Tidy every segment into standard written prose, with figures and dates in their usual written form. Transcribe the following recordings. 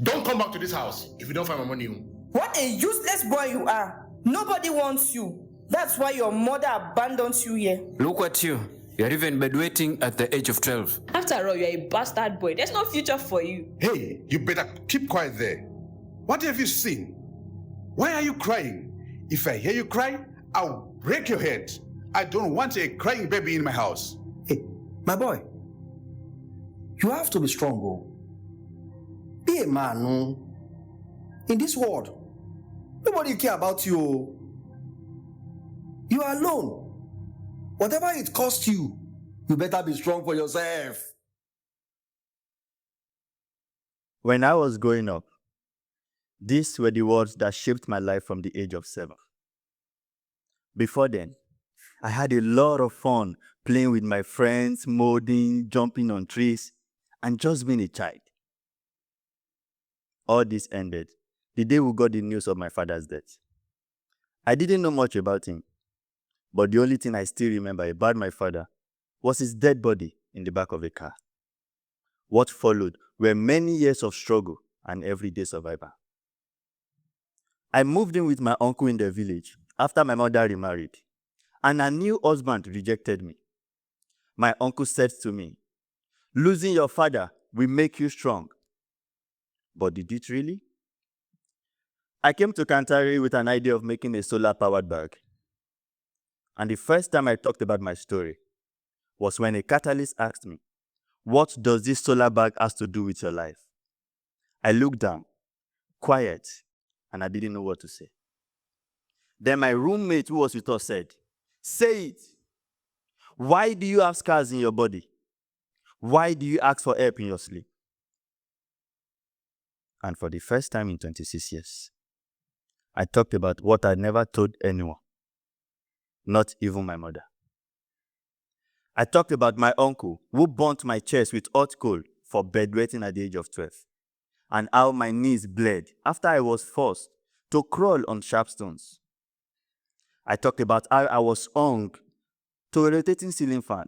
Don't come back to this house if you don't find my money. What a useless boy you are. Nobody wants you. That's why your mother abandons you here. Look at you. You're even bedwetting at the age of 12. After all, you're a bastard boy. There's no future for you. Hey, you better keep quiet there. What have you seen? Why are you crying? If I hear you cry, I'll break your head. I don't want a crying baby in my house. Hey, my boy, you have to be strong, oh. Be a man, oh. In this world, nobody care about you. You are alone. Whatever it costs you, you better be strong for yourself. When I was growing up, these were the words that shaped my life from the age of 7. Before then, I had a lot of fun playing with my friends, molding, jumping on trees, and just being a child. All this ended the day we got the news of my father's death. I didn't know much about him, but the only thing I still remember about my father was his dead body in the back of a car. What followed were many years of struggle and everyday survival. I moved in with my uncle in the village after my mother remarried, and a new husband rejected me. My uncle said to me, "Losing your father will make you strong." But did it really? I came to Kanthari with an idea of making a solar-powered bag. And the first time I talked about my story was when a catalyst asked me, "What does this solar bag have to do with your life?" I looked down, quiet, and I didn't know what to say. Then my roommate who was with us said, "Say it. Why do you have scars in your body? Why do you ask for help in your sleep?" And for the first time in 26 years, I talked about what I'd never told anyone, not even my mother. I talked about my uncle who burnt my chest with hot coal for bedwetting at the age of 12, and how my knees bled after I was forced to crawl on sharp stones. I talked about how I was hung to a rotating ceiling fan.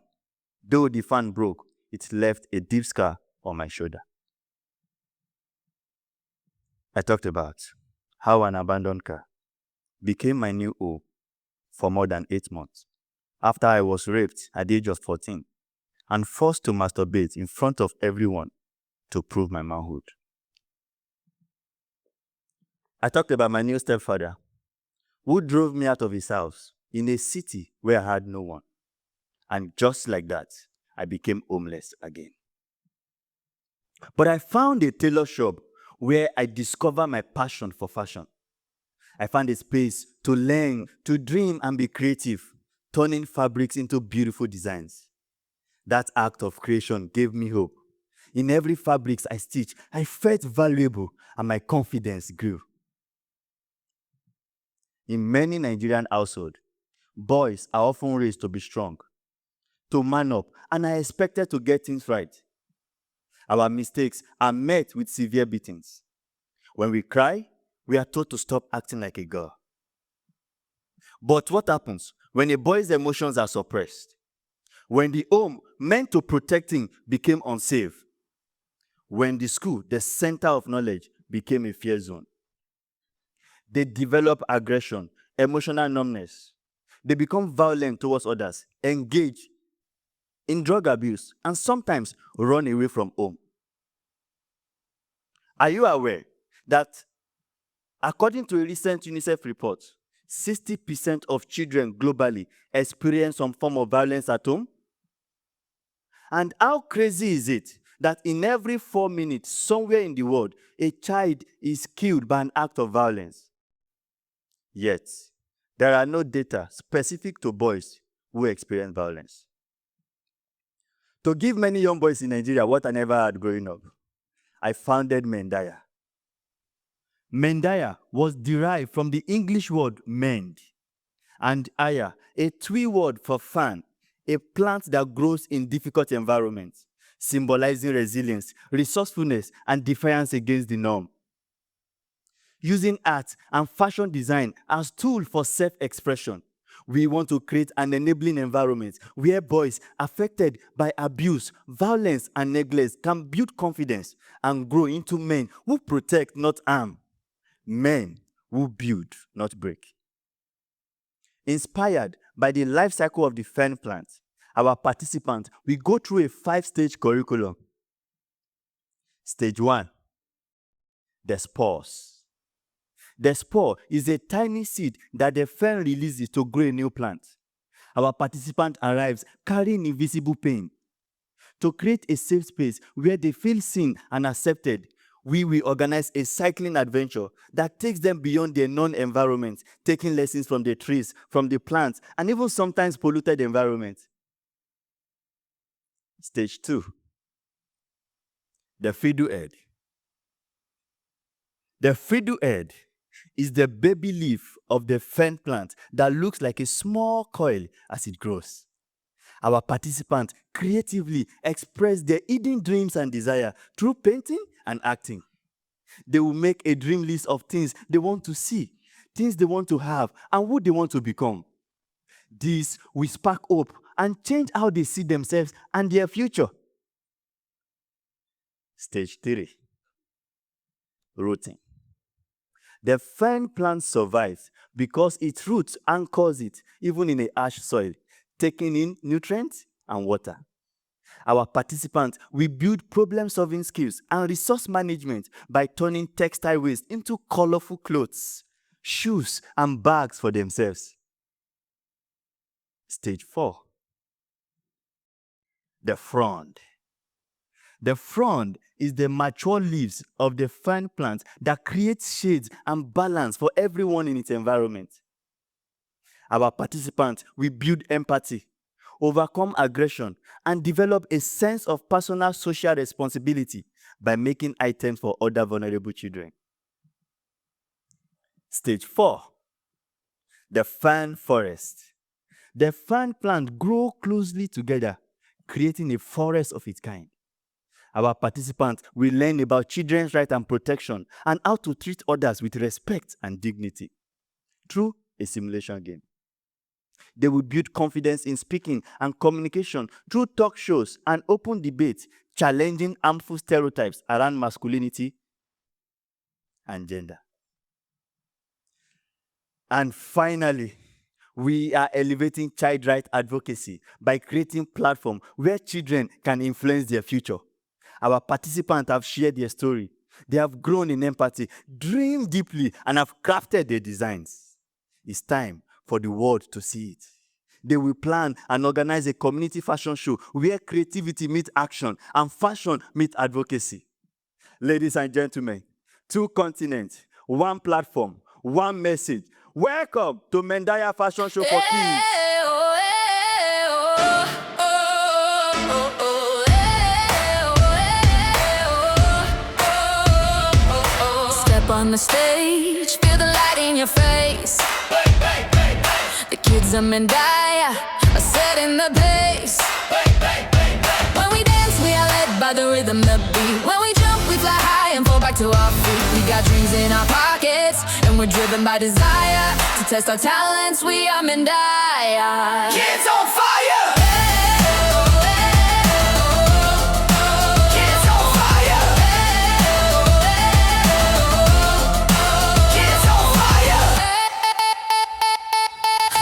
Though the fan broke, it left a deep scar on my shoulder. I talked about how an abandoned car became my new home for more than 8 months after I was raped at the age of 14 and forced to masturbate in front of everyone to prove my manhood. I talked about my new stepfather who drove me out of his house in a city where I had no one. And just like that, I became homeless again. But I found a tailor shop where I discovered my passion for fashion. I found a space to learn, to dream and be creative, turning fabrics into beautiful designs. That act of creation gave me hope. In every fabric I stitched, I felt valuable and my confidence grew. In many Nigerian households, boys are often raised to be strong, to man up, and are expected to get things right. Our mistakes are met with severe beatings. When we cry, we are told to stop acting like a girl. But what happens when a boy's emotions are suppressed? When the home meant to protect him became unsafe? When the school, the center of knowledge, became a fear zone? They develop aggression, emotional numbness. They become violent towards others, engage in drug abuse, and sometimes run away from home. Are you aware that, according to a recent UNICEF report, 60% of children globally experience some form of violence at home? And how crazy is it that in every 4 minutes, somewhere in the world, a child is killed by an act of violence? Yet, there are no data specific to boys who experience violence. To give many young boys in Nigeria what I never had growing up, I founded MENDAYA. MENDAYA was derived from the English word mend, and aya, a Twi word for fan, a plant that grows in difficult environments, symbolizing resilience, resourcefulness, and defiance against the norm. Using art and fashion design as tools for self-expression, We want to create an enabling environment where boys affected by abuse, violence, and neglect can build confidence and grow into men who protect, not harm. Men who build, not break. Inspired by the life cycle of the fern plant, our participants will go through a 5-stage curriculum. Stage 1, the spores. The spore is a tiny seed that the fern releases to grow a new plant. Our participant arrives carrying invisible pain. To create a safe space where they feel seen and accepted, we will organize a cycling adventure that takes them beyond their known environment, taking lessons from the trees, from the plants, and even sometimes polluted environments. Stage 2, the fiddlehead. The fiddlehead is the baby leaf of the fern plant that looks like a small coil as it grows. Our participants creatively express their hidden dreams and desire through painting and acting. They will make a dream list of things they want to see, things they want to have, and who they want to become. This will spark hope and change how they see themselves and their future. Stage 3, rooting. The fern plant survives because its roots anchors it even in a harsh soil, taking in nutrients and water. Our participants will build problem-solving skills and resource management by turning textile waste into colorful clothes, shoes, and bags for themselves. Stage 4, the frond. The frond is the mature leaves of the fern plant that creates shades and balance for everyone in its environment. Our participants will build empathy, overcome aggression, and develop a sense of personal social responsibility by making items for other vulnerable children. Stage 4, the fern forest. The fern plant grows closely together, creating a forest of its kind. Our participants will learn about children's rights and protection and how to treat others with respect and dignity through a simulation game. They will build confidence in speaking and communication through talk shows and open debates, challenging harmful stereotypes around masculinity and gender. And finally, we are elevating child rights advocacy by creating platforms where children can influence their future. Our participants have shared their story. They have grown in empathy, dreamed deeply, and have crafted their designs. It's time for the world to see it. They will plan and organize a community fashion show where creativity meets action and fashion meets advocacy. Ladies and gentlemen, 2 continents, 1 platform, 1 message. Welcome to MENDAYA Fashion Show for Kids. Step on the stage, feel the light in your face. The kids of MENDAYA are setting the pace. When we dance, we are led by the rhythm, the beat. When we jump, we fly high and fall back to our feet. We got dreams in our pockets, and we're driven by desire to test our talents. We are MENDAYA. Kids on fire! Kids on fire! Kids on fire!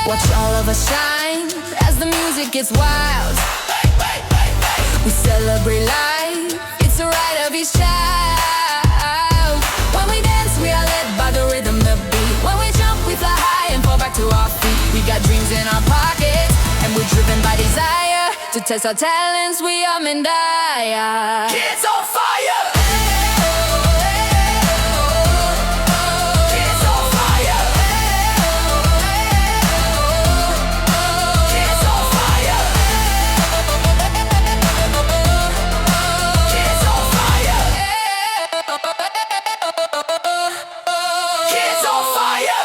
Watch all of us shine as the music gets wild. We celebrate life, it's the right of each child. When we dance, we are led by the rhythm, the beat. When we jump, we fly high and fall back to our feet. We got dreams in our pockets, and we're driven by desire to test our talents. We are MENDAYA. Kids on fire! Kids on fire! Kids on fire! Kids on fire! Kids on fire!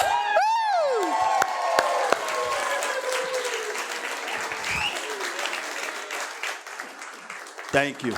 Thank you.